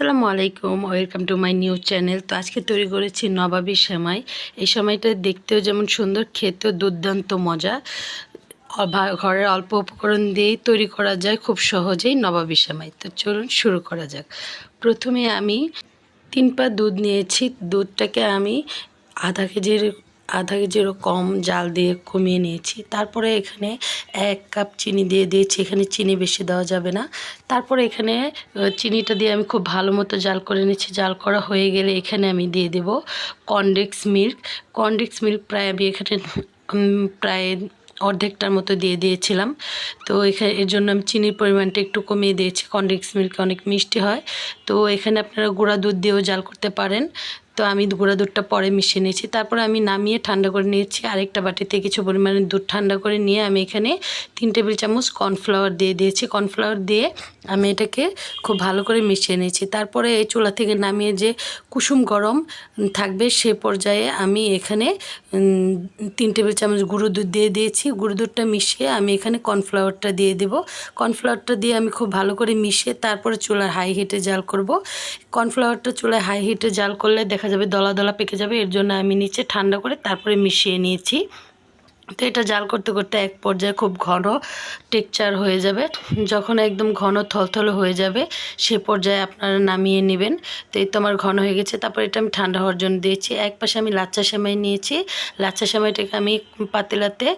আসসালামু আলাইকুম, welcome to my new channel. তো আজকে তৈরি করেছি নবাবী সেমাই। এই সেমাইটা দেখতেও যেমন সুন্দর, খেতেও দুর্দান্ত মজা। ঘরের অল্প উপকরণ দিয়েই তৈরি করা যায় খুব সহজেই নবাবী সেমাই। তো চলুন শুরু করা যাক। প্রথমে আমি 3 পা দুধ নিয়েছি। দুধটাকে আমি আধা কেজিরও কম জাল দিয়ে কমিয়ে নিয়েছি। তারপরে এখানে 1 কাপ চিনি দিয়ে দিয়েছি। এখানে চিনি বেশি দেওয়া যাবে না। তারপরে এখানে চিনিটা দিয়ে আমি খুব ভালো মতো জাল করে নিচ্ছি। জাল করা হয়ে গেলে এখানে আমি দিয়ে দেব কনডেন্স মিল্ক। কনডেন্স মিল্ক প্রায় আমি এখানে প্রায় অর্ধেকটার মতো দিয়ে দিয়েছিলাম। তো এর জন্য আমি চিনির পরিমাণটা একটু কমিয়ে দিয়েছি। কনডেন্স মিল্ক অনেক মিষ্টি হয়। তো এখানে আপনারা গুঁড়া দুধ দিয়েও জাল করতে পারেন। তো আমি গুঁড়া দুধটা পরে মিশিয়ে নিয়েছি। তারপরে আমি নামিয়ে ঠান্ডা করে নিয়েছি। আরেকটা বাটিতে কিছু পরিমাণে দুধ ঠান্ডা করে নিয়ে আমি এখানে 3 টেবিল চামচ কর্নফ্লাওয়ার দিয়ে দিয়েছি। কর্নফ্লাওয়ার দিয়ে আমি এটাকে খুব ভালো করে মিশিয়ে নিয়েছি। তারপরে এই চুলা থেকে নামিয়ে যে কুসুম গরম থাকবে সে পর্যায়ে আমি এখানে 3 টেবিল চামচ গুঁড়ো দুধ দিয়ে দিয়েছি। গুঁড়ো দুধটা মিশিয়ে আমি এখানে কর্নফ্লাওয়ারটা দিয়ে দেব। কর্নফ্লাওয়ারটা দিয়ে আমি খুব ভালো করে মিশিয়ে তারপরে চুলার হাই হিটে জাল করব। কর্নফ্লাওয়ারটা চুলায় হাই হিটে জাল করলে দেখা যাবে দলা দলা পেকে যাবে। এর জন্য আমি নিচে ঠান্ডা করে তারপরে মিশিয়ে নিয়েছি। তো এটা জাল করতে করতে এক পর্যায়ে খুব ঘন টেক্সচার হয়ে যাবে। যখন একদম ঘন থলথলে হয়ে যাবে সে পর্যায়ে আপনারা নামিয়ে নেবেন। তো এই তো আমার ঘন হয়ে গেছে। তারপর এটা আমি ঠান্ডা হওয়ার জন্য দিয়েছি। এক পাশে আমি লাচ্চা সেমাই নিয়েছি। লাচ্চা সেমাইটাকে আমি পাতিলাতে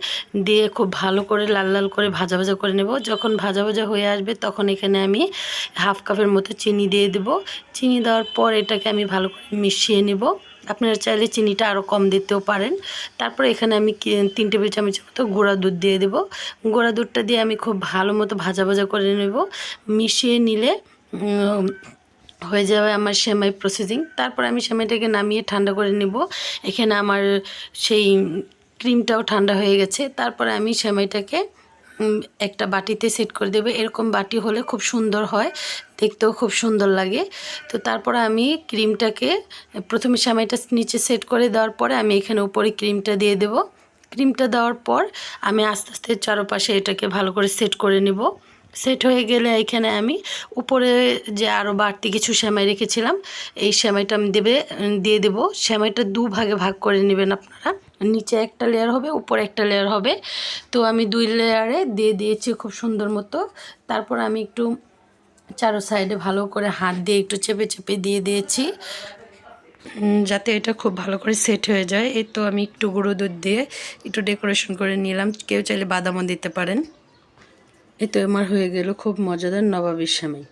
দিয়ে খুব ভালো করে লাল লাল করে ভাজা ভাজা করে নেব। যখন ভাজা ভাজা হয়ে আসবে তখন এখানে আমি হাফ কাপের মতো চিনি দিয়ে দেব। চিনি দেওয়ার পর এটাকে আমি ভালো করে মিশিয়ে নেব। আপনারা চাইলে চিনিটা আরও কম দিতেও পারেন। তারপর এখানে আমি 3 টেবিল চামচের মতো গুঁড়া দুধ দিয়ে দেব। গুঁড়া দুধটা দিয়ে আমি খুব ভালো মতো ভাজা ভাজা করে নেব। মিশিয়ে নিলে হয়ে যাবে আমার সেমাই প্রসেসিং। তারপর আমি সেমাইটাকে নামিয়ে ঠান্ডা করে নেব। এখানে আমার সেই ক্রিমটাও ঠান্ডা হয়ে গেছে। তারপরে আমি সেমাইটাকে একটা বাটিতে সেট করে দেবে। এরকম বাটি হলে খুব সুন্দর হয়, দেখতেও খুব সুন্দর লাগে। তো তারপরে আমি ক্রিমটাকে প্রথমে সেমাইটা নিচে সেট করে দেওয়ার পরে আমি এখানে উপরে ক্রিমটা দিয়ে দেব। ক্রিমটা দেওয়ার পর আমি আস্তে আস্তে চারপাশে এটাকে ভালো করে সেট করে নেব। সেট হয়ে গেলে এখানে আমি উপরে যে আরও বাড়তি কিছু সেমাই রেখেছিলাম এই সেমাইটা আমি দিয়ে দেব। সেমাইটা 2 ভাগে ভাগ করে নেবেন আপনারা। নিচে একটা লেয়ার হবে, উপরে একটা লেয়ার হবে। তো আমি 2 লেয়ারে দিয়ে দিয়েছি খুব সুন্দর মতো। তারপর আমি একটু চারো সাইডে ভালো করে হাত দিয়ে একটু চেপে চেপে দিয়ে দিয়েছি যাতে এটা খুব ভালো করে সেট হয়ে যায়। এই তো আমি একটু গুঁড়ো দুধ দিয়ে একটু ডেকোরেশন করে নিলাম। কেউ চাইলে বাদামও দিতে পারেন। এই তো আমার হয়ে গেল খুব মজাদার নবাবী সেমাই।